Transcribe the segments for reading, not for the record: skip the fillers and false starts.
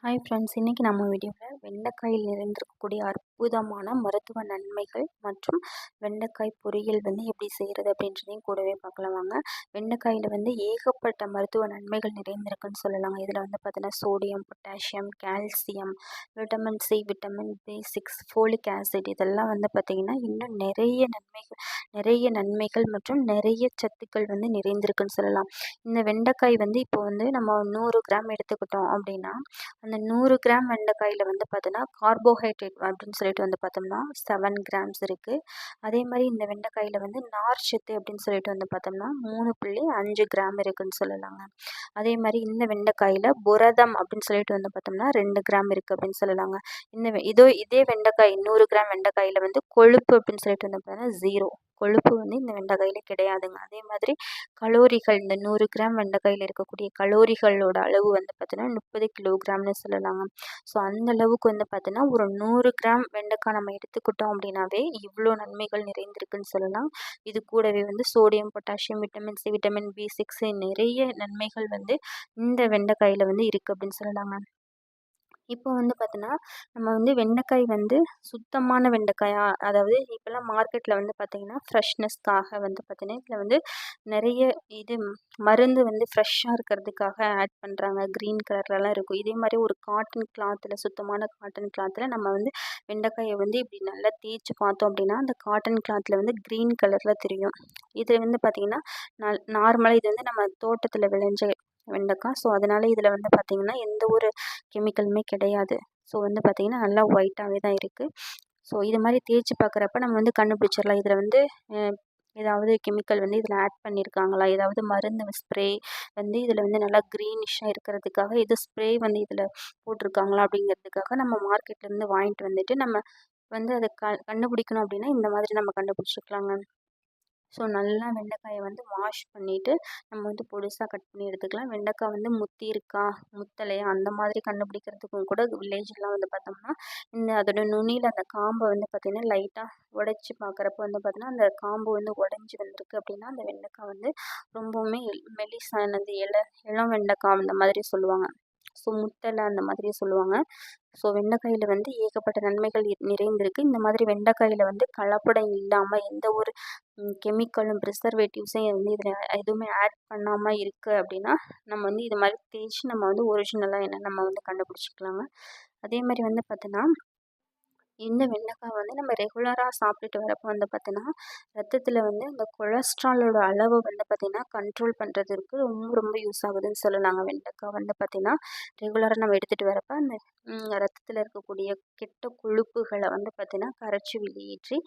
Hi friends, இன்றைக்கி நம்ம வீடியோவில் வெண்டைக்காயில் நிறைந்திருக்கக்கூடிய அற்புதமான மருத்துவ நன்மைகள் மற்றும் வெண்டைக்காய் பொரியல் எப்படி செய்கிறது அப்படின்றதையும் கூடவே பார்க்கலாம் வாங்க. வெண்டைக்காயில் ஏகப்பட்ட மருத்துவ நன்மைகள் நிறைந்திருக்குன்னு சொல்லலாங்க. இதில் பார்த்தீங்கன்னா sodium, potassium, calcium, vitamin C, vitamin B6, folic acid இதெல்லாம் பார்த்திங்கன்னா இன்னும் நிறைய நன்மைகள் மற்றும் நிறைய சத்துக்கள் நிறைந்திருக்குன்னு சொல்லலாம். இந்த வெண்டைக்காய் இப்போ நம்ம 100 கிராம் எடுத்துக்கிட்டோம் அப்படின்னா அந்த 100 கிராம் வெண்டைக்காயில் பார்த்தோன்னா கார்போஹைட்ரேட் அப்படின்னு சொல்லிட்டு பார்த்தோம்னா 7 கிராம்ஸ் இருக்குது. அதே மாதிரி இந்த வெண்டைக்காயில் நார் சத்து அப்படின்னு சொல்லிட்டு பார்த்தோம்னா 3.5 கிராம் இருக்குதுன்னு சொல்லலாங்க. அதே மாதிரி இந்த வெண்டைக்காயில் புரதம் அப்படின்னு சொல்லிட்டு பார்த்தோம்னா 2 கிராம் இருக்குது அப்படின்னு சொல்லலாங்க. இதே வெண்டைக்காய் 100 கிராம் வெண்டைக்காயில் கொழுப்பு அப்படின்னு சொல்லிட்டு பார்த்தோம்னா 0 கொழுப்பு இந்த வெண்டைக்காயில் கிடையாதுங்க. அதே மாதிரி கலோரிகள் இந்த 100 கிராம் வெண்டைக்காயில் இருக்கக்கூடிய கலோரிகளோட அளவு பார்த்தீங்கன்னா 30 கிலோகிராம்னு சொல்லலாங்க. ஸோ அந்த அளவுக்கு பார்த்தீங்கன்னா ஒரு 100 கிராம் வெண்டைக்காய் நம்ம எடுத்துக்கிட்டோம் அப்படின்னாவே இவ்வளோ நன்மைகள் நிறைந்திருக்குன்னு சொல்லலாம். இது கூடவே sodium, potassium, vitamin C, vitamin B6 நிறைய நன்மைகள் இந்த வெண்டைக்காயில் இருக்குது அப்படின்னு சொல்லலாங்க. இப்போ பார்த்தோன்னா நம்ம வெண்டைக்காய் சுத்தமான வெண்டைக்காயா, அதாவது இப்போல்லாம் மார்க்கெட்டில் பார்த்தீங்கன்னா ஃப்ரெஷ்னஸ்க்காக பார்த்தீங்கன்னா இதில் நிறைய இது மருந்து ஃப்ரெஷ்ஷாக இருக்கிறதுக்காக ஆட் பண்ணுறாங்க. க்ரீன் கலர்லலாம் இருக்கும். இதே மாதிரி ஒரு காட்டன் கிளாத்தில், சுத்தமான காட்டன் கிளாத்தில் நம்ம வெண்டைக்காயை இப்படி நல்லா தேய்ச்சி பார்த்தோம் அப்படின்னா அந்த காட்டன் கிளாத்தில் க்ரீன் கலரில் தெரியும். இது பார்த்திங்கன்னா நார்மலாக இது நம்ம தோட்டத்தில் விளைஞ்ச வெண்டைக்காய். ஸோ அதனால் இதில் பார்த்திங்கன்னா எந்த ஒரு கெமிக்கலுமே கிடையாது. ஸோ பார்த்திங்கன்னா நல்லா ஒயிட்டாகவே தான் இருக்குது. ஸோ இது மாதிரி தேய்ச்சி பார்க்குறப்ப நம்ம கண்டுபிடிச்சிடலாம் இதில் ஏதாவது கெமிக்கல் இதில் ஆட் பண்ணியிருக்காங்களா, ஏதாவது மருந்து ஸ்ப்ரே இதில் நல்லா க்ரீனிஷாக இருக்கிறதுக்காக இது ஸ்ப்ரே இதில் போட்டிருக்காங்களா அப்படிங்கிறதுக்காக நம்ம மார்க்கெட்லேருந்து வாங்கிட்டு வந்துட்டு நம்ம அதை கண்டுபிடிக்கணும் அப்படின்னா இந்த மாதிரி நம்ம கண்டுபிடிச்சிக்கலாங்க. ஸோ நல்லா வெண்டைக்காயை வாஷ் பண்ணிவிட்டு நம்ம பொடிசாக கட் பண்ணி எடுத்துக்கலாம். வெண்டைக்காய் முத்தி இருக்கா, முத்தலையா அந்த மாதிரி கண்டுபிடிக்கிறதுக்கும் கூட வில்லேஜ்லாம் பார்த்தோம்னா அதோட நுனியில் அந்த காம்பை பார்த்திங்கன்னா லைட்டாக உடைச்சி பார்க்குறப்ப பார்த்தீங்கன்னா அந்த காம்பு உடஞ்சி வந்திருக்கு அப்படின்னா அந்த வெண்டைக்காய் ரொம்பவுமே மெலிசானது, இளம் வெண்டைக்காய் அந்த மாதிரி சொல்லுவாங்க. ஸோ முத்தலை அந்த மாதிரி சொல்லுவாங்க. ஸோ வெண்டைக்காயில் ஏகப்பட்ட நன்மைகள் நிறைந்திருக்கு. இந்த மாதிரி வெண்டைக்காயில் கலப்படம் இல்லாமல் எந்த ஒரு கெமிக்கலும் ப்ரிசர்வேட்டிவ்ஸும் இதில் எதுவுமே ஆட் பண்ணாமல் இருக்குது அப்படின்னா நம்ம இது மாதிரி தேய்ச்சி நம்ம ஒரிஜினலாக என்ன நம்ம கண்டுபிடிச்சிக்கலாங்க. அதே மாதிரி பார்த்தோன்னா இந்த வெண்டைக்காய் நம்ம ரெகுலராக சாப்பிட்டுட்டு வரப்போ பார்த்தோன்னா ரத்தத்தில் இந்த கொலஸ்ட்ராலோட அளவை பார்த்திங்கன்னா கண்ட்ரோல் பண்ணுறதுக்கு ரொம்ப ரொம்ப யூஸ் ஆகுதுன்னு சொல்லலாங்க. வெண்டைக்காய் பார்த்திங்கன்னா ரெகுலராக நம்ம எடுத்துகிட்டு வரப்போ அந்த ரத்தத்தில் இருக்கக்கூடிய கெட்ட கொழுப்புகளை பார்த்திங்கன்னா கரைச்சி வெளியேற்றி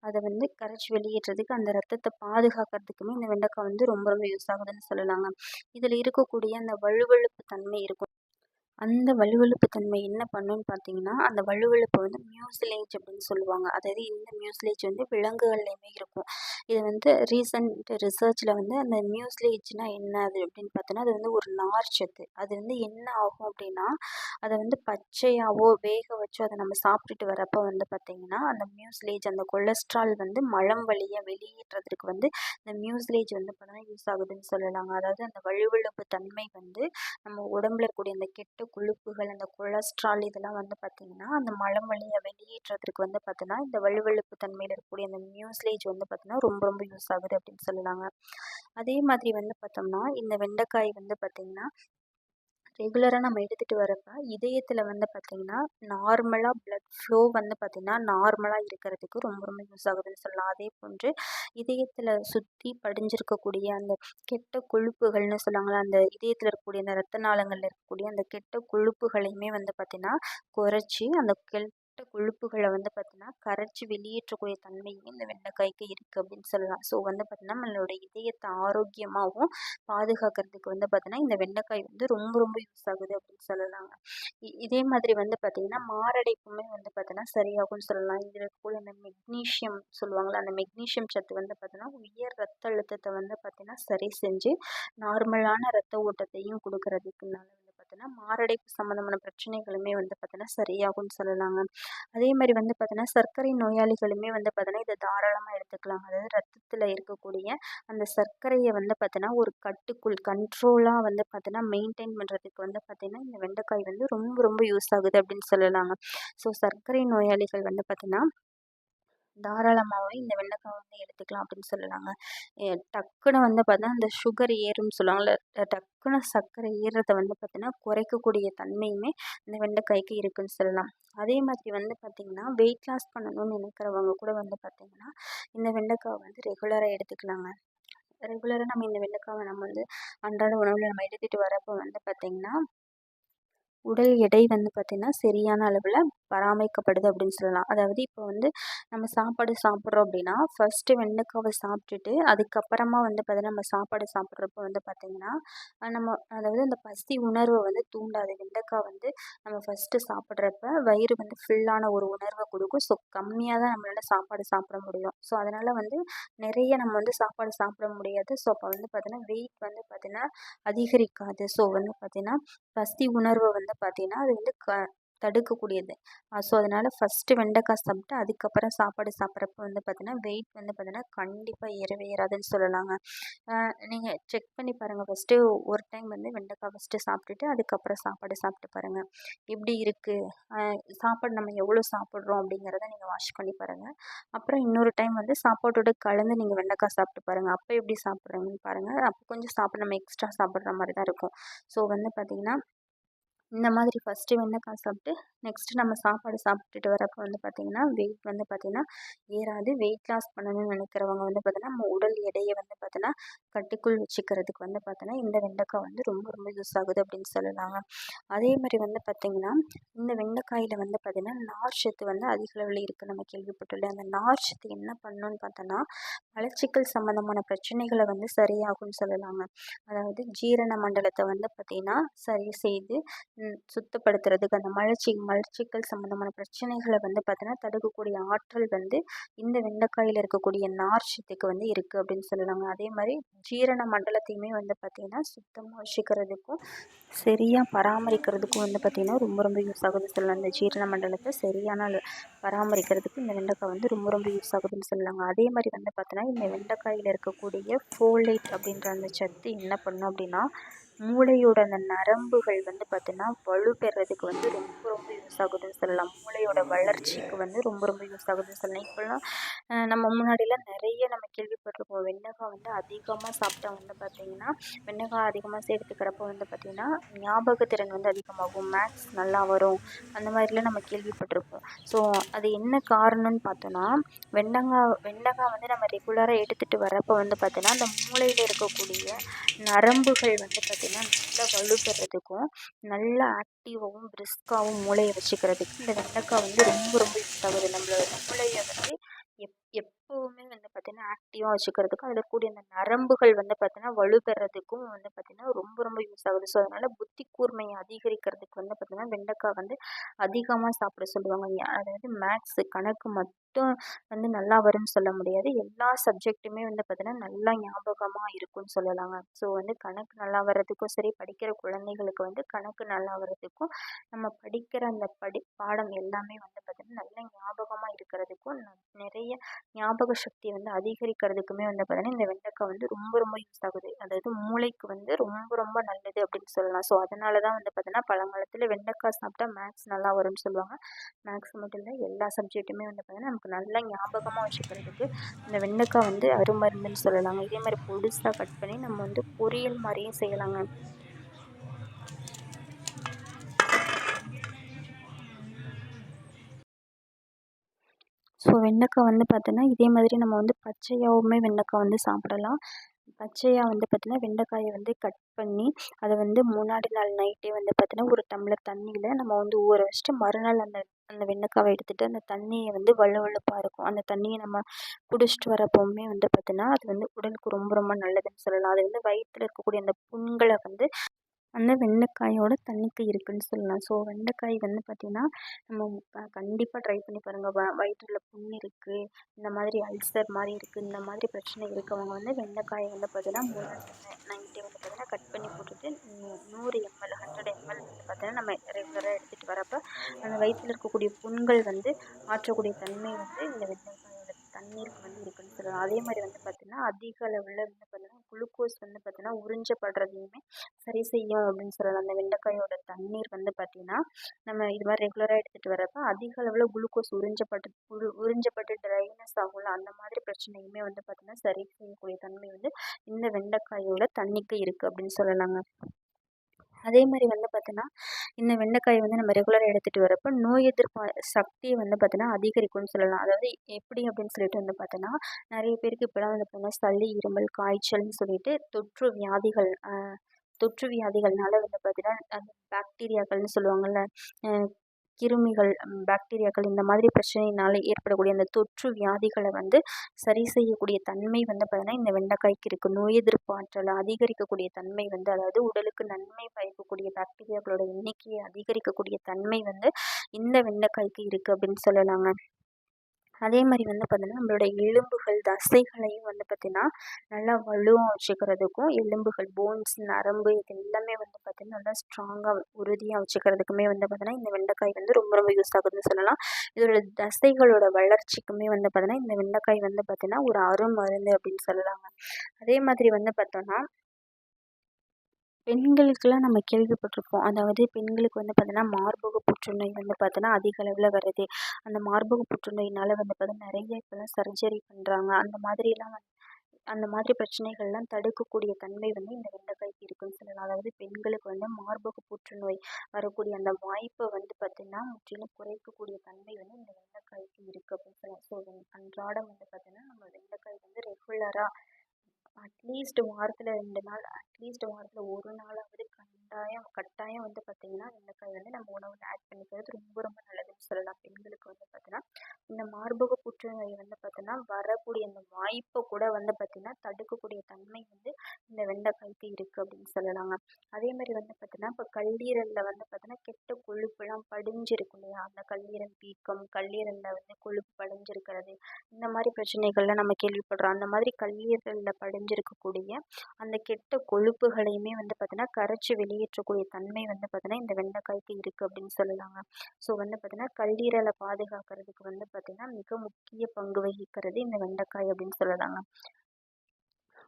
அதை கரைச்சி வெளியேற்றதுக்கு அந்த ரத்தத்தை பாதுகாக்கிறதுக்குமே இந்த வெண்டைக்காய் ரொம்ப ரொம்ப யூஸ் ஆகுதுன்னு சொல்லலாங்க. இதில் இருக்கக்கூடிய அந்த வழுவழுப்பு தன்மை இருக்கும். அந்த வழுவழுப்பு தன்மை என்ன பண்ணுன்னு பார்த்தீங்கன்னா அந்த வழுவழுப்பு மியூசிலேஜ் அப்படின்னு சொல்லுவாங்க. அதாவது இந்த மியூசிலேஜ் விலங்குகள்லையுமே இருக்கும். இது ரீசன்ட் ரிசர்ச்சில் அந்த மியூசிலேஜ்னால் என்ன அது அப்படின்னு பார்த்தோன்னா அது ஒரு நார்ச்சத்து. அது என்ன ஆகும் அப்படின்னா அதை பச்சையாவோ வேக வச்சோ அதை நம்ம சாப்பிட்டுட்டு வரப்போ பார்த்திங்கன்னா அந்த மியூசிலேஜ் அந்த கொலஸ்ட்ரால் மலம் வழியாக வெளியேற்றதுக்கு இந்த மியூசிலேஜ் பார்த்தோன்னா யூஸ் ஆகுதுன்னு சொல்லலாங்க. அதாவது அந்த வழுவழுப்பு தன்மை நம்ம உடம்புல இருக்கக்கூடிய அந்த கெட்ட கொழுப்புகள், அந்த கொலஸ்ட்ரால் இதெல்லாம் பார்த்திங்கன்னா அந்த மலம் வழியாக வெளியேற்றதுக்கு பார்த்தோன்னா இந்த வழுவழுப்பு தன்மையில் இருக்கக்கூடிய அந்த மியூசிலேஜ் பார்த்தோன்னா ரொம்ப ரொம்ப யூஸ் ஆகுது அப்படின்னு சொல்லலாங்க. அதே மாதிரி பார்த்தோம்னா இந்த வெண்டைக்காய் பார்த்திங்கன்னா ரெகுலராக நம்ம எடுத்துகிட்டு வரப்போ இதயத்தில் பார்த்திங்கன்னா நார்மலாக ப்ளட் ஃப்ளோ பார்த்திங்கன்னா நார்மலாக இருக்கிறதுக்கு ரொம்ப ரொம்ப யூஸ் ஆகுதுன்னு சொல்லலாம். அதே போன்று இதயத்தில் சுற்றி படிஞ்சிருக்கக்கூடிய அந்த கெட்ட கொழுப்புகள்னு சொல்லுவாங்களா, அந்த இதயத்தில் இருக்கக்கூடிய அந்த இரத்த நாளங்களில் இருக்கக்கூடிய அந்த கெட்ட கொழுப்புகளையுமே பார்த்திங்கன்னா குறைச்சி அந்த கெட்ட கொழுப்புகளை பார்த்தீங்கன்னா கரைச்சி வெளியேற்றக்கூடிய தன்மையுமே இந்த வெண்டைக்காய்க்கு இருக்குது அப்படின்னு சொல்லலாம். ஸோ பார்த்தீங்கன்னா நம்மளோட இதயத்தை ஆரோக்கியமாகவும் பாதுகாக்கிறதுக்கு பார்த்தீங்கன்னா இந்த வெண்டைக்காய் ரொம்ப ரொம்ப யூஸ் ஆகுது அப்படின்னு சொல்லலாங்க. இதே மாதிரி பார்த்தீங்கன்னா மாரடைப்புமே பார்த்தீங்கன்னா சரியாகும்னு சொல்லலாம். இதில் இருக்கக்கூடிய அந்த மெக்னீஷியம் சொல்லுவாங்களா, அந்த மெக்னீஷியம் சத்து பார்த்தீங்கன்னா உயர் ரத்த அழுத்தத்தை பார்த்தீங்கன்னா சரி செஞ்சு நார்மலான ரத்த ஓட்டத்தையும் கொடுக்கறதுக்குனால பார்த்தோன்னா மாரடைப்பு சம்மந்தமான பிரச்சனைகளுமே வந்து பார்த்தோன்னா சரியாகும்னு சொல்லலாங்க. அதே மாதிரி வந்து பார்த்தோன்னா சர்க்கரை நோயாளிகளுமே வந்து பார்த்தோன்னா இதை தாராளமாக எடுத்துக்கலாம். அதாவது ரத்தத்தில் இருக்கக்கூடிய அந்த சர்க்கரையை வந்து பார்த்தோன்னா ஒரு கண்ட்ரோலாக வந்து பார்த்தோன்னா மெயின்டைன் பண்ணுறதுக்கு வந்து பார்த்தீங்கன்னா இந்த வெண்டைக்காய் வந்து ரொம்ப ரொம்ப யூஸ் ஆகுது அப்படின்னு சொல்லலாங்க. ஸோ சர்க்கரை நோயாளிகள் வந்து பார்த்தோன்னா தாராளமாகவே இந்த வெண்டைக்காய் வந்து எடுத்துக்கலாம் அப்படின்னு சொல்லலாங்க. டக்குன்னு வந்து பார்த்தா அந்த சுகர் ஏறும்னு சொல்லுவாங்கள்ல, டக்குன்னு சர்க்கரை ஏறுறத வந்து பார்த்தீங்கன்னா குறைக்கக்கூடிய தன்மையுமே இந்த வெண்டைக்காய்க்கு இருக்குன்னு சொல்லலாம். அதே மாதிரி வந்து பார்த்திங்கன்னா வெயிட் லாஸ் பண்ணணும்னு நினைக்கிறவங்க கூட வந்து பார்த்திங்கன்னா இந்த வெண்டைக்காய் வந்து ரெகுலராக எடுத்துக்கலாங்க. ரெகுலராக நம்ம இந்த வெண்டைக்காவை நம்ம வந்து அன்றாட உணவில் நம்ம எடுத்துகிட்டு வரப்போ வந்து பார்த்திங்கன்னா உடல் எடை வந்து பார்த்திங்கன்னா சரியான அளவில் பராமரிக்கப்படுது அப்படின்னு சொல்லலாம். அதாவது இப்போ வந்து நம்ம சாப்பாடு சாப்பிட்றோம் அப்படின்னா ஃபஸ்ட்டு வெண்டைக்காவை சாப்பிட்டுட்டு அதுக்கப்புறமா வந்து பார்த்திங்கன்னா நம்ம சாப்பாடு சாப்பிட்றப்போ வந்து பார்த்திங்கன்னா நம்ம அதாவது அந்த பசி உணர்வை வந்து தூண்டாது. வெண்டைக்காய் வந்து நம்ம ஃபஸ்ட்டு சாப்பிட்றப்ப வயிறு வந்து ஃபுல்லான ஒரு உணர்வை கொடுக்கும். ஸோ கம்மியாக தான் நம்மளால் சாப்பாடு சாப்பிட முடியும். ஸோ அதனால் வந்து நிறைய நம்ம வந்து சாப்பாடு சாப்பிட முடியாது. ஸோ அப்போ வந்து பார்த்திங்கன்னா வெயிட் வந்து பார்த்திங்கன்னா அதிகரிக்காது. ஸோ வந்து பார்த்திங்கன்னா பசி உணர்வை வந்து பார்த்திங்கன்னா அது வந்து தடுக்கக்கூடியது. ஸோ அதனால் ஃபஸ்ட்டு வெண்டைக்காய் சாப்பிட்டு அதுக்கப்புறம் சாப்பாடு சாப்பிட்றப்ப வந்து பார்த்திங்கன்னா வெயிட் வந்து பார்த்திங்கன்னா கண்டிப்பாக ஏறவே ஏறாதுன்னு சொல்லலாங்க. நீங்கள் செக் பண்ணி பாருங்கள். ஃபஸ்ட்டு ஒரு டைம் வந்து வெண்டைக்காய் ஃபஸ்ட்டு சாப்பிட்டுட்டு அதுக்கப்புறம் சாப்பாடு சாப்பிட்டு பாருங்கள். எப்படி இருக்குது சாப்பாடு நம்ம எவ்வளோ சாப்பிட்றோம் அப்படிங்கிறத நீங்கள் வாஷ் பண்ணி பாருங்கள். அப்புறம் இன்னொரு டைம் வந்து சாப்பாட்டோட கலந்து நீங்கள் வெண்டைக்காய் சாப்பிட்டு பாருங்கள். அப்போ எப்படி சாப்பிட்றீங்கன்னு பாருங்கள். அப்போ கொஞ்சம் சாப்பிட நம்ம எக்ஸ்ட்ரா சாப்பிட்ற மாதிரி தான் இருக்கும். ஸோ வந்து பார்த்திங்கன்னா இந்த மாதிரி ஃபஸ்ட்டு வெண்டைக்காய் சாப்பிட்டு நெக்ஸ்ட்டு நம்ம சாப்பாடு சாப்பிட்டுட்டு வரப்போ வந்து பார்த்திங்கன்னா வெயிட் வந்து பார்த்திங்கன்னா ஏறாது. வெயிட் லாஸ் பண்ணணும்னு நினைக்கிறவங்க வந்து பார்த்திங்கன்னா நம்ம உடல் எடையை வந்து பார்த்தோன்னா கட்டுக்குள் வச்சுக்கிறதுக்கு வந்து பார்த்தோன்னா இந்த வெண்டைக்காய் வந்து ரொம்ப ரொம்ப யூஸ் ஆகுது அப்படின்னு சொல்லலாங்க. அதே மாதிரி வந்து பார்த்திங்கன்னா இந்த வெண்டைக்காயில் வந்து பார்த்திங்கன்னா நார் சத்து வந்து அதிக அளவில் இருக்குது நம்ம கேள்விப்பட்டுள்ள. அந்த நார் சத்து என்ன பண்ணணும்னு பார்த்தோன்னா மலச்சிக்கல் சம்மந்தமான பிரச்சனைகளை வந்து சரியாகும்னு சொல்லலாங்க. அதாவது ஜீரண மண்டலத்தை வந்து பார்த்திங்கன்னா சரி செய்து சுத்தப்படுத்துறதுக்கு அந்த மலச்சிக்கல் சம்மந்தமான பிரச்சனைகளை வந்து பார்த்தீங்கன்னா தடுக்கக்கூடிய ஆற்றல் வந்து இந்த வெண்டைக்காயில் இருக்கக்கூடிய நார் சத்துக்கு வந்து இருக்குது அப்படின்னு சொல்லலாங்க. அதே மாதிரி ஜீரண மண்டலத்தையுமே வந்து பார்த்திங்கன்னா சுத்தமாக வச்சுக்கிறதுக்கும் சரியாக பராமரிக்கிறதுக்கும் வந்து பார்த்திங்கன்னா ரொம்ப ரொம்ப யூஸ் ஆகுதுன்னு சொல்லலாம். அந்த ஜீரண மண்டலத்தை சரியான பராமரிக்கிறதுக்கு இந்த வெண்டைக்காய் வந்து ரொம்ப ரொம்ப யூஸ் ஆகுதுன்னு சொல்லலாங்க. அதே மாதிரி வந்து பார்த்தோன்னா இந்த வெண்டைக்காயில் இருக்கக்கூடிய ஃபோலேட் அப்படின்ற அந்த சத்து என்ன பண்ணும் அப்படின்னா மூளையோட அந்த நரம்புகள் வந்து பார்த்திங்கன்னா வலுப்பெறதுக்கு வந்து ரொம்ப ரொம்ப யூஸ் ஆகுதுன்னு சொல்லலாம். மூளையோட வளர்ச்சிக்கு வந்து ரொம்ப ரொம்ப யூஸ் ஆகுதுன்னு சொல்லலாம். இப்போல்லாம் நம்ம முன்னாடிலாம் நிறைய நம்ம கேள்விப்பட்டிருப்போம். வெண்டைக்காய் வந்து அதிகமாக சாப்பிட்டா வந்து பார்த்திங்கன்னா வெண்டைக்காய் அதிகமாக சேர்த்துக்கிறப்போ வந்து பார்த்திங்கன்னா ஞாபகத்திறன் வந்து அதிகமாகும், மேக்ஸ் நல்லா வரும், அந்த மாதிரிலாம் நம்ம கேள்விப்பட்டிருப்போம். ஸோ அது என்ன காரணம்னு பார்த்தோன்னா வெண்டைக்காய் வந்து நம்ம ரெகுலராக எடுத்துகிட்டு வரப்போ வந்து பார்த்திங்கன்னா அந்த மூளையில் இருக்கக்கூடிய நரம்புகள் வந்து பார்த்திங்கன்னா நல்லா வலுப்பெறதுக்கும் நல்லா ஆக்டிவாகவும் பிரிஸ்காகவும் மூளையை வச்சுக்கிறதுக்கு இந்த வெண்டைக்காய் வந்து ரொம்ப ரொம்ப யூஸ் ஆகுது. நம்மளோட மூளையை வந்து எப்போவுமே வந்து பார்த்திங்கன்னா ஆக்டிவாக வச்சுக்கிறதுக்கும் அதில் கூடிய அந்த நரம்புகள் வந்து பார்த்திங்கன்னா வலுப்பெறதுக்கும் வந்து பார்த்திங்கன்னா ரொம்ப ரொம்ப யூஸ் ஆகுது. ஸோ அதனால் புத்தி கூர்மையை அதிகரிக்கிறதுக்கு வந்து பார்த்திங்கன்னா வெண்டைக்காய் வந்து அதிகமாக சாப்பிட சொல்லுவாங்க. அதாவது மேக்ஸு கணக்கு மட்டும் வந்து நல்லா வரும்னு சொல்ல முடியாது. எல்லா சப்ஜெக்ட்டுமே வந்து பார்த்திங்கன்னா நல்லா ஞாபகமாக இருக்கும்னு சொல்லலாங்க. ஸோ வந்து கணக்கு நல்லா வர்றதுக்கும் சரி, படிக்கிற குழந்தைகளுக்கு வந்து கணக்கு நல்லா வர்றதுக்கும் நம்ம படிக்கிற அந்த பாடம் எல்லாமே வந்து பார்த்திங்கன்னா நல்லா ஞாபகமாக இருக்கிறதுக்கும் நிறைய ஞாபக சக்தியை வந்து அதிகரிக்கிறதுக்குமே வந்து பார்த்திங்கன்னா இந்த வெண்டைக்காய் வந்து ரொம்ப ரொம்ப யூஸ் ஆகுது. அதாவது மூளைக்கு வந்து ரொம்ப ரொம்ப நல்லது அப்படின்னு சொல்லலாம். ஸோ அதனால தான் வந்து பார்த்திங்கன்னா பழங்காலத்தில் வெண்டைக்காய் சாப்பிட்டா மேக்ஸ் நல்லா வரும்னு சொல்லுவாங்க. மேக்ஸ் மட்டும் இல்லை, எல்லா சப்ஜெக்ட்டுமே வந்து பார்த்திங்கன்னா நமக்கு நல்லா ஞாபகமாக வச்சுக்கிறதுக்கு இந்த வெண்டைக்காய் வந்து அருமருந்துன்னு சொல்லலாங்க. இதே மாதிரி பொடிசாக கட் பண்ணி நம்ம வந்து பொரியல் மாதிரியும் செய்யலாங்க. ஸோ வெண்டைக்காய் வந்து பார்த்தோன்னா இதே மாதிரி நம்ம வந்து பச்சையாகவுமே வெண்டைக்காய் வந்து சாப்பிடலாம். பச்சையாக வந்து பார்த்தீங்கன்னா வெண்டைக்காயை வந்து கட் பண்ணி அதை வந்து முன்னாடி நாள் நைட்டே வந்து பார்த்தீங்கன்னா ஒரு டம்ளர் தண்ணியில் நம்ம வந்து ஊற வச்சுட்டு மறுநாள் அந்த அந்த வெண்டைக்காவை எடுத்துகிட்டு அந்த தண்ணியை வந்து வழுவழுப்பாக இருக்கும் அந்த தண்ணியை நம்ம குடிச்சிட்டு வரப்போவுமே வந்து பார்த்தீங்கன்னா அது வந்து உடலுக்கு ரொம்ப ரொம்ப நல்லதுன்னு சொல்லலாம். அது வந்து வயிற்றில் இருக்கக்கூடிய அந்த புண்களை வந்து அந்த வெண்டைக்காயோட தணிக்கை இருக்குன்னு சொல்லலாம். ஸோ வெண்டைக்காய் வந்து பார்த்திங்கன்னா நம்ம கண்டிப்பாக ட்ரை பண்ணி பாருங்கள். வயிற்றில் புண் இருக்குது, இந்த மாதிரி அல்சர் மாதிரி இருக்குது, இந்த மாதிரி பிரச்சனை இருக்கவங்க வந்து வெண்டைக்காயை வந்து பார்த்திங்கன்னா முதல் நைட்டே வந்து பார்த்திங்கன்னா கட் பண்ணி போட்டுட்டு 100 ml 100 ml வந்து பார்த்திங்கன்னா நம்ம ரெகுலராக எடுத்துகிட்டு வரப்போ அந்த வயிற்றில் இருக்கக்கூடிய புண்கள் வந்து ஆற்றக்கூடிய தன்மை வந்து இந்த வெண்டைக்காயோட தண்ணீருக்கு வந்து இருக்குன்னு சொல்லலாம். அதே மாதிரி வந்து பார்த்திங்கன்னா அதிக அளவில் வந்து பார்த்திங்கன்னா குளுக்கோஸ் வந்து பார்த்திங்கன்னா உறிஞ்சப்படுறதையுமே சரி செய்யும் அப்படின்னு சொல்லலாம். அந்த வெண்டைக்காயோட தண்ணீர் வந்து பார்த்திங்கன்னா நம்ம இது மாதிரி ரெகுலராக எடுத்துகிட்டு வரப்போ அதிக அளவில் குளுக்கோஸ் உறிஞ்சப்பட்டு ட்ரைனஸ் ஆகும்ல, அந்த மாதிரி பிரச்சனையுமே வந்து பார்த்திங்கன்னா சரி செய்யக்கூடிய தன்மை வந்து இந்த வெண்டைக்காயோட தண்ணிக்கு இருக்குது அப்படின்னு சொல்லலாங்க. அதே மாதிரி வந்து பார்த்தோன்னா இந்த வெண்டைக்காய் வந்து நம்ம ரெகுலராக எடுத்துகிட்டு வரப்போ நோய் எதிர்ப்பு சக்தியை வந்து பார்த்தோன்னா அதிகரிக்கும்னு சொல்லலாம். அதாவது எப்படி அப்படின்னு சொல்லிட்டு வந்து பார்த்தோன்னா நிறைய பேருக்கு இப்போலாம் வந்து பார்த்தோன்னா சளி, இருமல், காய்ச்சல்னு சொல்லிட்டு தொற்று வியாதிகள்னால வந்து பார்த்தீங்கன்னா அந்த பாக்டீரியாக்கள்னு சொல்லுவாங்கள்ல, கிருமிகள், பாக்டீரியாக்கள் இந்த மாதிரி பிரச்சனையினால ஏற்படக்கூடிய அந்த தொற்று வியாதிகளை வந்து சரி செய்யக்கூடிய தன்மை வந்து பார்த்தீங்கன்னா இந்த வெண்டைக்காய்க்கு இருக்குது. நோய் எதிர்ப்பு ஆற்றலை அதிகரிக்கக்கூடிய தன்மை வந்து, அதாவது உடலுக்கு நன்மை பயக்கக்கூடிய பாக்டீரியாக்களோட எண்ணிக்கையை அதிகரிக்கக்கூடிய தன்மை வந்து இந்த வெண்டைக்காய்க்கு இருக்குது அப்படின்னு சொல்லலாங்க. அதே மாதிரி வந்து பார்த்தீங்கன்னா நம்மளோட எலும்புகள், தசைகளையும் வந்து பார்த்திங்கன்னா நல்லா வலுவாக வச்சுக்கிறதுக்கும், எலும்புகள், போன்ஸ், நரம்பு இது எல்லாமே வந்து பார்த்திங்கன்னா நல்லா ஸ்ட்ராங்காக உறுதியாக வச்சுக்கிறதுக்குமே வந்து பார்த்திங்கன்னா இந்த வெண்டைக்காய் வந்து ரொம்ப ரொம்ப யூஸ் ஆகுதுன்னு சொல்லலாம். இதோட தசைகளோட வளர்ச்சிக்குமே வந்து பார்த்திங்கன்னா இந்த வெண்டைக்காய் வந்து பார்த்திங்கன்னா ஒரு அருமருந்து அப்படின்னு சொல்லலாங்க. அதே மாதிரி வந்து பார்த்தோன்னா பெண்களுக்கெல்லாம் நம்ம கேள்விப்பட்டிருப்போம். அதாவது பெண்களுக்கு வந்து பார்த்தோன்னா மார்பக புற்றுநோய் வந்து பார்த்தோன்னா அதிக அளவில் வருது. அந்த மார்பக புற்றுநோயினால் வந்து பார்த்தோன்னா நிறைய இப்போலாம் சர்ஜரி பண்ணுறாங்க. அந்த மாதிரி பிரச்சனைகள்லாம் தடுக்கக்கூடிய தன்மை வந்து இந்த வெண்டைக்காய்க்கு இருக்குன்னு சொல்லலாம். அதாவது பெண்களுக்கு வந்து மார்பக புற்றுநோய் வரக்கூடிய அந்த வாய்ப்பை வந்து பார்த்திங்கன்னா முற்றிலும் குறைக்கக்கூடிய தன்மை வந்து இந்த வெண்டைக்காய்க்கு இருக்குது அப்படின்னு சொல்லலாம். ஸோ அன்றாடம் வந்து பார்த்திங்கன்னா நம்ம வெண்டைக்காய் வந்து ரெகுலராக அட்லீஸ்ட் வாரத்தில் 2 நாள், அட்லீஸ்ட் வாரத்தில் 1 நாளாவது கட்டாயம் வந்து பார்த்திங்கன்னா வெண்டைக்காய் வந்து நம்ம உணவில் ஆட் பண்ணிக்கிறது ரொம்ப ரொம்ப நல்லதுன்னு சொல்லலாம். பெண்களுக்கு வந்து பார்த்தீங்கன்னா இந்த மார்பக புற்றுநோய் வந்து பார்த்தோன்னா வரக்கூடிய அந்த வாய்ப்பை கூட வந்து பார்த்திங்கன்னா தடுக்கக்கூடிய தன்மை வந்து இந்த வெண்டைக்காய்க்கு இருக்குது அப்படின்னு சொல்லலாங்க. அதே மாதிரி வந்து பார்த்தோன்னா இப்போ கல்லீரலில் வந்து பார்த்தோன்னா கெட்ட கொழுப்புலாம் படிஞ்சிருக்கும் இல்லையா, அந்த கல்லீரல் வீக்கம், கல்லீரலில் வந்து கொழுப்பு படிஞ்சிருக்கிறது, இந்த மாதிரி பிரச்சனைகள்லாம் நம்ம கேள்விப்படுறோம். அந்த மாதிரி கல்லீரலில் படிஞ்சிருக்கக்கூடிய அந்த கெட்ட கொழுப்புகளையுமே வந்து பார்த்தோன்னா கரைச்சி வெளியேற்றக்கூடிய தன்மை வந்து பார்த்தோன்னா இந்த வெண்டைக்காய்க்கு இருக்குது அப்படின்னு சொல்லலாங்க. ஸோ வந்து பார்த்தீங்கன்னா கல்லீரலை பாதுகாக்கிறதுக்கு வந்து பார்த்திங்கன்னா மிக முக்கிய பங்கு வகிக்கிறது இந்த வெண்டைக்காய் அப்படின்னு சொல்லலாங்க.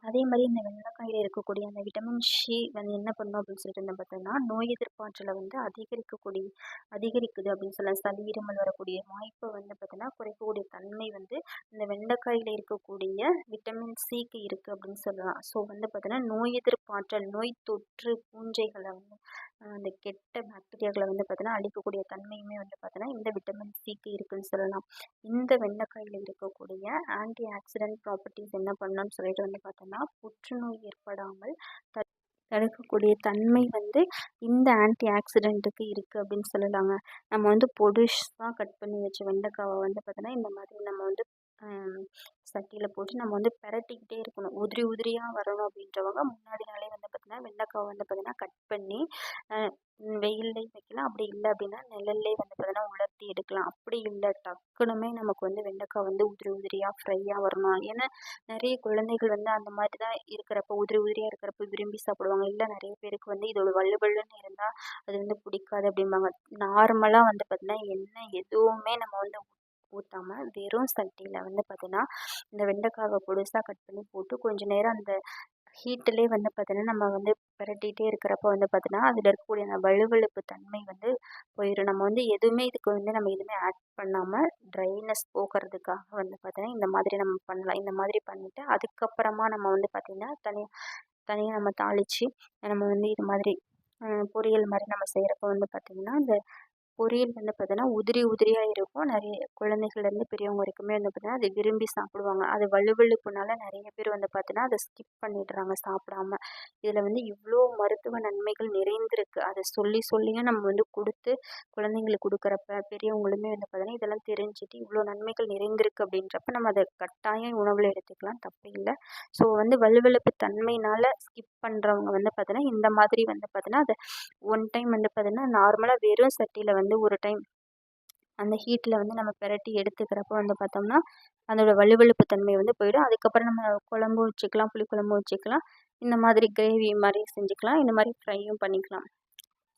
அதே மாதிரி இந்த வெண்டைக்காயில் இருக்கக்கூடிய அந்த விட்டமின் சி வந்து என்ன பண்ணும் அப்படின்னு சொல்லிட்டு வந்து பார்த்தோம்னா நோய் எதிர்ப்பாற்றலை வந்து அதிகரிக்குது அப்படின்னு சொல்லலாம். சளி, இருமல் வரக்கூடிய வாய்ப்பை வந்து பார்த்தோன்னா குறைக்கக்கூடிய தன்மை வந்து இந்த வெண்டைக்காயில் இருக்கக்கூடிய விட்டமின் சிக்கு இருக்குது அப்படின்னு சொல்லலாம். ஸோ வந்து பார்த்தோன்னா நோய் எதிர்ப்பாற்றல், நோய் தொற்று பூஞ்சைகளை வந்து அந்த கெட்ட பாக்டீரியாக்களை வந்து பார்த்தோன்னா அழிக்கக்கூடிய தன்மையுமே வந்து பார்த்தோன்னா இந்த விட்டமின் சிக்கு இருக்குதுன்னு சொல்லலாம். இந்த வெண்டைக்காயில் இருக்கக்கூடிய ஆன்டி ஆக்சிடென்ட் ப்ராப்பர்ட்டிஸ் என்ன பண்ணணும்னு சொல்லிட்டு வந்து பார்த்தோன்னா புற்றுநோய் ஏற்படாமல் தடுக்கக்கூடிய தன்மை வந்து இந்த ஆன்டி ஆக்சிடென்ட்டுக்கு இருக்குது அப்படின்னு சொல்லலாங்க. நம்ம வந்து பொடுசாக கட் பண்ணி வச்ச வெண்டைக்காவை வந்து பார்த்தோன்னா இந்த மாதிரி நம்ம வந்து சட்டியில் போட்டு நம்ம வந்து பிரட்டிக்கிட்டே இருக்கணும். உதிரி உதிரியாக வரணும் அப்படின்றவங்க முன்னாடி நாளே வந்து பார்த்தீங்கன்னா வெண்டைக்காவை வந்து பார்த்தீங்கன்னா கட் பண்ணி வெயில்லையும் வைக்கலாம். அப்படி இல்லை அப்படின்னா நிழல்லே வந்து பார்த்தீங்கன்னா உலர்த்தி எடுக்கலாம். அப்படி இல்லை டக்குனுமே நமக்கு வந்து வெண்டைக்காய் வந்து உதிரி உதிரியாக ஃப்ரையாக வரணும். ஏன்னா நிறைய குழந்தைகள் வந்து அந்த மாதிரி தான் இருக்கிறப்ப உதிரி உதிரியாக இருக்கிறப்ப விரும்பி சாப்பிடுவாங்க. இல்லை நிறைய பேருக்கு வந்து இதோட வழுவழுன்னு இருந்தால் அது வந்து பிடிக்காது அப்படிம்பாங்க. நார்மலாக வந்து பார்த்தீங்கன்னா எண்ணெய் எதுவுமே நம்ம வந்து ஊற்றாமல் வெறும் சட்டியில் வந்து பார்த்தீங்கன்னா இந்த வெண்டைக்காவை பொடுசாக கட் பண்ணி போட்டு கொஞ்சம் நேரம் அந்த ஹீட்டிலே வந்து பார்த்தீங்கன்னா நம்ம வந்து பிரட்டிகிட்டே இருக்கிறப்ப வந்து பார்த்தீங்கன்னா அதில் இருக்கக்கூடிய அந்த வழுவழுப்பு தன்மை வந்து போயிடும். நம்ம வந்து எதுவுமே இதுக்கு வந்து நம்ம எதுவுமே ஆட் பண்ணாமல் ட்ரைனஸ் போக்குறதுக்காக வந்து பார்த்தீங்கன்னா இந்த மாதிரி நம்ம பண்ணலாம். இந்த மாதிரி பண்ணிவிட்டு அதுக்கப்புறமா நம்ம வந்து பார்த்திங்கன்னா தனியாக நம்ம தாளித்து நம்ம வந்து இது மாதிரி பொரியல் மாதிரி நம்ம செய்கிறப்ப வந்து பார்த்திங்கன்னா இந்த பொரியல் வந்து பார்த்தீங்கன்னா உதிரி உதிரியாக இருக்கும். நிறைய குழந்தைகள்லேருந்து பெரியவங்க வரைக்குமே வந்து பார்த்தீங்கன்னா அதை விரும்பி சாப்பிடுவாங்க. அது வழுவழுப்புனால நிறைய பேர் வந்து பார்த்தீங்கன்னா அதை ஸ்கிப் பண்ணிடுறாங்க சாப்பிடாம. இதில் வந்து இவ்வளோ மருத்துவ நன்மைகள் நிறைந்திருக்கு. அதை சொல்லி சொல்லியும் நம்ம வந்து கொடுத்து குழந்தைங்களுக்கு கொடுக்குறப்ப பெரியவங்களுமே வந்து பார்த்தீங்கன்னா இதெல்லாம் தெரிஞ்சுட்டு இவ்வளோ நன்மைகள் நிறைந்திருக்கு அப்படின்றப்ப நம்ம அதை கட்டாயம் உணவில் எடுத்துக்கலாம், தப்பு இல்லை. ஸோ வந்து வழுவழுப்பு தன்மையினால் ஸ்கிப் பண்ணுறவங்க வந்து பார்த்தீங்கன்னா இந்த மாதிரி வந்து பார்த்தீங்கன்னா அதை ஒன் டைம் வந்து பார்த்தீங்கன்னா நார்மலாக வெறும் சட்டியில் வந்து ஒரு டைம் அந்த ஹீட்டில் வந்து நம்ம பிரட்டி எடுத்துக்கிறப்போ வந்து பார்த்தோம்னா அதோட வழுவழுப்பு தன்மை வந்து போயிடும். அதுக்கப்புறம் நம்ம குழம்பும் வச்சுக்கலாம், புளிக்குழம்பும் வச்சுக்கலாம், இந்த மாதிரி கிரேவி மாதிரி செஞ்சுக்கலாம், இந்த மாதிரி ஃப்ரையும் பண்ணிக்கலாம்.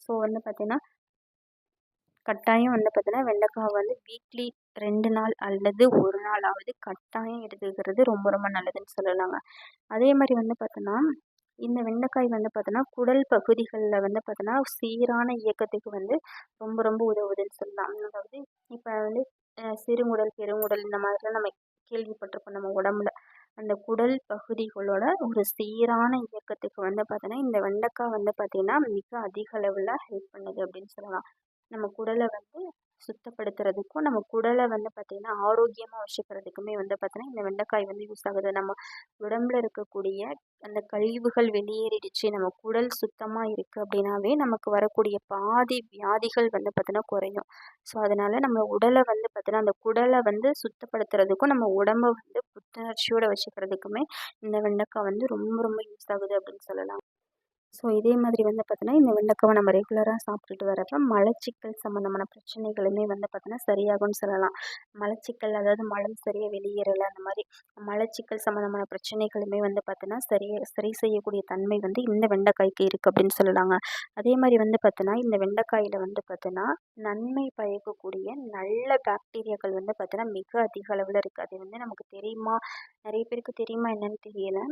ஸோ வந்து பார்த்தீங்கன்னா கட்டாயம் வந்து பார்த்தீங்கன்னா வெண்டைக்காய் வந்து வீக்லி 2 நாள் அல்லது 1 நாளாவது கட்டாயம் எடுத்துக்கிறது ரொம்ப ரொம்ப நல்லதுன்னு சொல்லலாங்க. அதே மாதிரி வந்து பார்த்தோன்னா இந்த வெண்டைக்காய் வந்து பார்த்தோன்னா குடல் பகுதிகளில் வந்து பார்த்தோன்னா சீரான இயக்கத்துக்கு வந்து ரொம்ப ரொம்ப உதவுதுன்னு சொல்லலாம். அதாவது இப்போ வந்து சிறுகுடல், பெருங்குடல் இந்த மாதிரிலாம் நம்ம கேள்விப்பட்டிருப்போம் நம்ம உடம்புல. அந்த குடல் பகுதிகளோட ஒரு சீரான இயக்கத்துக்கு வந்து பார்த்தோன்னா இந்த வெண்டைக்காய் வந்து பார்த்திங்கன்னா மிக அதிக அளவில் ஹெல்ப் பண்ணுது அப்படின்னு சொல்லலாம். நம்ம குடலை வந்து சுத்தப்படுத்துறதுக்கும் நம்ம குடலை வந்து பார்த்திங்கன்னா ஆரோக்கியமாக வச்சுக்கிறதுக்குமே வந்து பார்த்திங்கன்னா இந்த வெண்டைக்காய் வந்து யூஸ் ஆகுது. நம்ம உடம்புல இருக்கக்கூடிய அந்த கழிவுகள் வெளியேறிடுச்சு, நம்ம குடல் சுத்தமாக இருக்குது அப்படின்னாவே நமக்கு வரக்கூடிய பாதி வியாதிகள் வந்து பார்த்திங்கன்னா குறையும். ஸோ அதனால் நம்ம உடலை வந்து பார்த்திங்கன்னா அந்த குடலை வந்து சுத்தப்படுத்துறதுக்கும் நம்ம உடம்பை வந்து புத்துணர்ச்சியோடு வச்சுக்கிறதுக்குமே இந்த வெண்டைக்காய் வந்து ரொம்ப ரொம்ப யூஸ் ஆகுது அப்படின்னு சொல்லலாம். ஸோ இதே மாதிரி வந்து பார்த்தோன்னா இந்த வெண்டைக்காவை நம்ம ரெகுலராக சாப்பிட்டுட்டு வரப்போ மலச்சிக்கல் சம்மந்தமான பிரச்சனைகளுமே வந்து பார்த்தோன்னா சரியாகும்னு சொல்லலாம். மலச்சிக்கல் அதாவது மலம் சரியாக வெளியேறலை, அந்த மாதிரி மலச்சிக்கல் சம்மந்தமான பிரச்சனைகளுமே வந்து பார்த்தோன்னா சரி செய்யக்கூடிய தன்மை வந்து இந்த வெண்டைக்காய்க்கு இருக்குது அப்படின்னு சொல்லலாங்க. அதே மாதிரி வந்து பார்த்தோன்னா இந்த வெண்டைக்காயில் வந்து பார்த்தோன்னா நன்மை பயக்கக்கூடிய நல்ல பாக்டீரியாக்கள் வந்து பார்த்தோன்னா மிக அதிக அளவில் இருக்குது. அது வந்து நமக்கு தெரியுமா, நிறைய பேருக்கு தெரியுமா என்னன்னு தெரியல.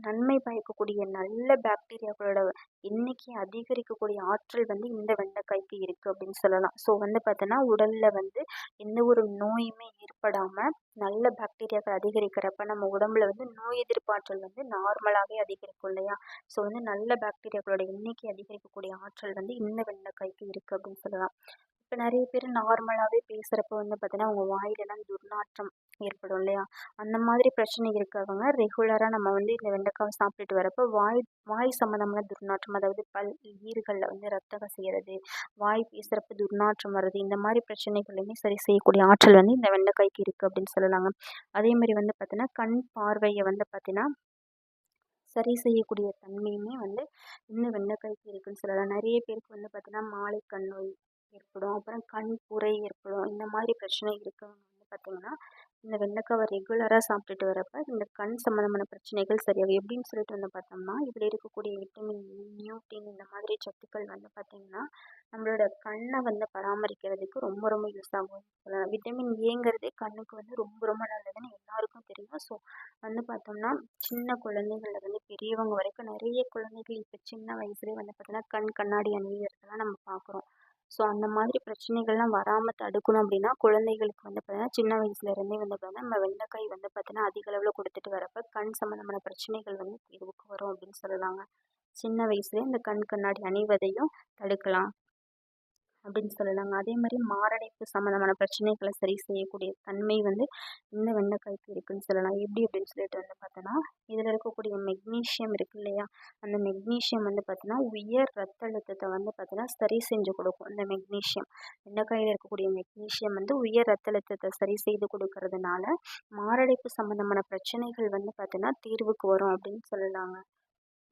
நன்மை பயக்கக்கூடிய நல்ல பாக்டீரியாக்களோட எண்ணிக்கை அதிகரிக்கக்கூடிய ஆற்றல் வந்து இந்த வெண்டைக்காய்க்கு இருக்குது அப்படின்னு சொல்லலாம். ஸோ வந்து பார்த்தோன்னா உடலில் வந்து எந்த ஒரு நோயுமே ஏற்படாமல் நல்ல பாக்டீரியாக்கள் அதிகரிக்கிறப்ப நம்ம உடம்புல வந்து நோய் எதிர்ப்பாற்றல் வந்து நார்மலாகவே அதிகரிக்கும் இல்லையா. ஸோ வந்து நல்ல பாக்டீரியாக்களோட எண்ணிக்கை அதிகரிக்கக்கூடிய ஆற்றல் வந்து இந்த வெண்டைக்காய்க்கு இருக்குது அப்படின்னு சொல்லலாம். இப்போ நிறைய பேர் நார்மலாகவே பேசுகிறப்ப வந்து பார்த்தீங்கன்னா அவங்க வாயிலெல்லாம் துர்நாற்றம் ஏற்படும் இல்லையா. அந்த மாதிரி பிரச்சனை இருக்கவங்க ரெகுலராக நம்ம வந்து இந்த வெண்டைக்காவை சாப்பிட்டுட்டு வரப்போ வாய் சம்மந்தமான துர்நாற்றம், அதாவது ஈறுகளில் வந்து ரத்தம் கசிகிறது, வாய் பேசுகிறப்ப துர்நாற்றம் வர்றது, இந்த மாதிரி பிரச்சனைகளையுமே சரி செய்யக்கூடிய ஆற்றல் வந்து இந்த வெண்டைக்காய்க்கு இருக்குது அப்படின்னு சொல்லலாங்க. அதே மாதிரி வந்து பார்த்தீங்கன்னா கண் பார்வையை வந்து பார்த்தீங்கன்னா சரி செய்யக்கூடிய தன்மையுமே வந்து இந்த வெண்டைக்காய்க்கு இருக்குன்னு சொல்லலாம். நிறைய பேருக்கு வந்து பார்த்தீங்கன்னா மாலை கண் நோய் ஏற்படும், அப்புறம் கண் புரை ஏற்படும், இந்த மாதிரி பிரச்சனை இருக்கவங்க வந்து பார்த்திங்கன்னா இந்த வெண்டைக்காவை ரெகுலராக சாப்பிட்டுட்டு வரப்போ இந்த கண் சம்மந்தமான பிரச்சனைகள் சரியாகும். எப்படின்னு சொல்லிட்டு வந்து பார்த்தோம்னா இதில் இருக்கக்கூடிய விட்டமின் இ, நியூட்ரின் இந்த மாதிரி சத்துக்கள் வந்து பார்த்திங்கன்னா நம்மளோட கண்ணை வந்து பராமரிக்கிறதுக்கு ரொம்ப ரொம்ப யூஸ் ஆகும். விட்டமின் ஏங்கிறது கண்ணுக்கு வந்து ரொம்ப ரொம்ப நல்லதுன்னு எல்லாருக்கும் தெரியும். ஸோ வந்து பார்த்தோம்னா சின்ன குழந்தைகள்ல வந்து பெரியவங்க வரைக்கும் நிறைய குழந்தைகள் இப்போ சின்ன வயசுலேயே வந்து பார்த்தீங்கன்னா கண்ணாடி அணியிறதெல்லாம் நம்ம பார்க்குறோம். ஸோ அந்த மாதிரி பிரச்சனைகள்லாம் வராமல் தடுக்கணும் அப்படின்னா குழந்தைகளுக்கு வந்து பார்த்தீங்கன்னா சின்ன வயசுலேருந்தே வந்து பார்த்தீங்கன்னா நம்ம வெண்டைக்காய் வந்து பார்த்தீங்கன்னா அதிக அளவில் கொடுத்துட்டு வரப்போ கண் சம்மந்தமான பிரச்சனைகள் வந்து தீர்வுக்கு வரும் அப்படின்னு சொல்லலாங்க. சின்ன வயசுலேயே இந்த கண்ணாடி அணிவதையும் தடுக்கலாம் அப்படின்னு சொல்லலாங்க. அதே மாதிரி மாரடைப்பு சம்மந்தமான பிரச்சனைகளை சரி செய்யக்கூடிய தன்மை வந்து இந்த வெண்டைக்காய்க்கு இருக்குன்னு சொல்லலாம். எப்படி அப்படின்னு சொல்லிட்டு வந்து பார்த்தோன்னா இதில் இருக்கக்கூடிய மெக்னீஷியம் இருக்கு இல்லையா, அந்த மெக்னீஷியம் வந்து பார்த்தோன்னா உயர் ரத்த அழுத்தத்தை வந்து பார்த்தோன்னா சரி செஞ்சு கொடுக்கும். இந்த மெக்னீஷியம் வெண்டைக்காயில் இருக்கக்கூடிய மெக்னீஷியம் வந்து உயர் ரத்த அழுத்தத்தை சரி செய்து கொடுக்கறதுனால மாரடைப்பு சம்மந்தமான பிரச்சனைகள் வந்து பார்த்தோன்னா தீர்வுக்கு வரும் அப்படின்னு சொல்லலாங்க.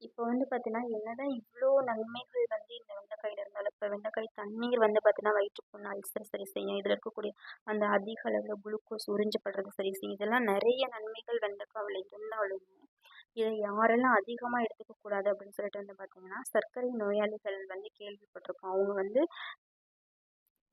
இப்போ வந்து பார்த்தீங்கன்னா என்னதான் இவ்வளோ நன்மைகள் வந்து இந்த வெண்டைக்காயில் இருந்தாலும் இப்போ வெண்டைக்காய் தண்ணீர் வந்து பார்த்தீங்கன்னா வயிற்றுப்புண், அல்சர் சரி செய்யும், இதில் இருக்கக்கூடிய அந்த அதிக அளவில் குளுக்கோஸ் உறிஞ்சப்படுறது சரி செய்யும், இதெல்லாம் நிறைய நன்மைகள் வெண்டைக்காவில் இருந்தாலுமே இதை யாரெல்லாம் அதிகமாக எடுத்துக்கக்கூடாது அப்படின்னு சொல்லிட்டு வந்து பார்த்தீங்கன்னா சர்க்கரை நோயாளிகள் வந்து கேள்விப்பட்டிருக்கோம். அவங்க வந்து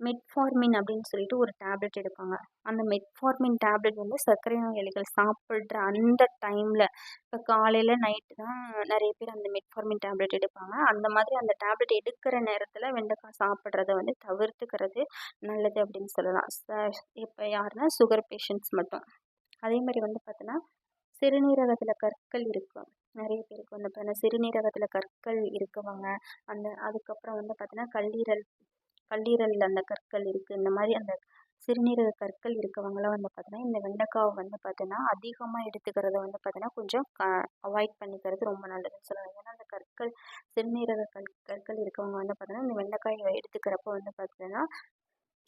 மெட்ஃபார்மின் அப்படின்னு சொல்லிட்டு ஒரு டேப்லெட் எடுப்பாங்க. அந்த மெட்ஃபார்மின் டேப்லெட் வந்து சர்க்கரை நோயாளிகள் சாப்பிட்ற அந்த டைமில் இப்போ காலையில் நைட்டு தான் நிறைய பேர் அந்த மெட்ஃபார்மின் டேப்லெட் எடுப்பாங்க. அந்த மாதிரி அந்த டேப்லெட் எடுக்கிற நேரத்தில் வெண்டைக்காய் சாப்பிட்றத வந்து தவிர்த்துக்கிறது நல்லது அப்படின்னு சொல்லலாம். இப்போ யாருன்னா சுகர் பேஷண்ட்ஸ் மட்டும். அதே மாதிரி வந்து பார்த்தோன்னா சிறுநீரகத்தில் கற்கள் இருக்கும் நிறைய பேருக்கு வந்து பார்த்தீங்கன்னா சிறுநீரகத்தில் கற்கள் இருக்கவங்க, அதுக்கப்புறம் வந்து பார்த்தீங்கன்னா கல்லீரல் கல்லீரலில் அந்த கற்கள் இருக்குது, இந்த மாதிரி அந்த சிறுநீரக கற்கள் இருக்கவங்களாம் வந்து பார்த்தீங்கன்னா இந்த வெண்டைக்காவை வந்து பார்த்தீங்கன்னா அதிகமாக எடுத்துக்கிறத வந்து பார்த்தீங்கன்னா கொஞ்சம் அவாய்ட் பண்ணிக்கிறது ரொம்ப நல்லதுன்னு சொல்லலாம். ஏன்னா அந்த சிறுநீரக கற்கள் இருக்கவங்க வந்து பார்த்தீங்கன்னா இந்த வெண்டைக்காயை எடுத்துக்கிறப்ப வந்து பார்த்தீங்கன்னா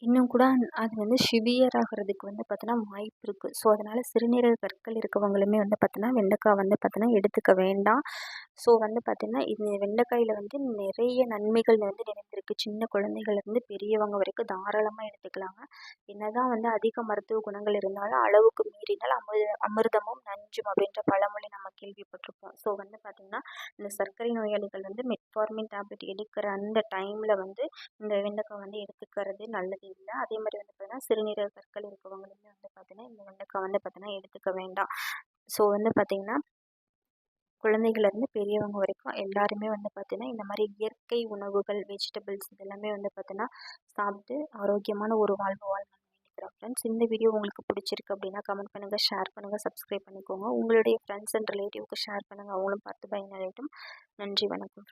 இன்னும் கூட அது வந்து சிவியர் ஆகிறதுக்கு வந்து பார்த்தீங்கன்னா வாய்ப்பு இருக்குது. ஸோ அதனால் சிறுநீரக கற்கள் இருக்கவங்களுமே வந்து பார்த்தீங்கன்னா வெண்டைக்காய் வந்து பார்த்தீங்கன்னா எடுத்துக்க வேண்டாம். ஸோ வந்து பார்த்தீங்கன்னா இந்த வெண்டைக்காயில் வந்து நிறைய நன்மைகள் வந்து நிறைந்திருக்கு. சின்ன குழந்தைகள்லேருந்து பெரியவங்க வரைக்கும் தாராளமாக எடுத்துக்கலாங்க. என்னதான் வந்து அதிக மருத்துவ குணங்கள் இருந்தாலும் அளவுக்கு மீறினால் அமிர்தமும் நஞ்சும் அப்படின்ற பழமொழி நம்ம கேள்விப்பட்டிருப்போம். ஸோ வந்து பார்த்தீங்கன்னா இந்த சர்க்கரை நோயாளிகள் வந்து மெட்ஃபார்மின் டேப்லெட் எடுக்கிற அந்த டைமில் வந்து இந்த வெண்டைக்காய் வந்து எடுத்துக்கிறது நல்லது இல்லை. அதே மாதிரி வந்து பார்த்தீங்கன்னா சிறுநீரக கற்கள் இருக்கவங்களுமே வந்து பார்த்தீங்கன்னா இந்த வெண்டைக்காய் வந்து பார்த்தீங்கன்னா எடுத்துக்க வேண்டாம். ஸோ வந்து பார்த்தீங்கன்னா குழந்தைகள்லேருந்து பெரியவங்க வரைக்கும் எல்லாருமே வந்து பார்த்தீங்கன்னா இந்த மாதிரி இயற்கை உணவுகள், வெஜிடபிள்ஸ் இதெல்லாமே வந்து பார்த்தீங்கன்னா சாப்பிட்டு ஆரோக்கியமான ஒரு வாழ்வு வாழணும்னு நினைக்கிறேன் ஃப்ரெண்ட்ஸ். இந்த வீடியோ உங்களுக்கு பிடிச்சிருக்கு அப்படின்னா கமெண்ட் பண்ணுங்கள், ஷேர் பண்ணுங்கள், சப்ஸ்கிரைப் பண்ணிக்கோங்க. உங்களுடைய ஃப்ரெண்ட்ஸ் அண்ட் ரிலேட்டிவ்க்கு ஷேர் பண்ணுங்கள், அவங்களும் பார்த்து பயனடையட்டும். நன்றி, வணக்கம்.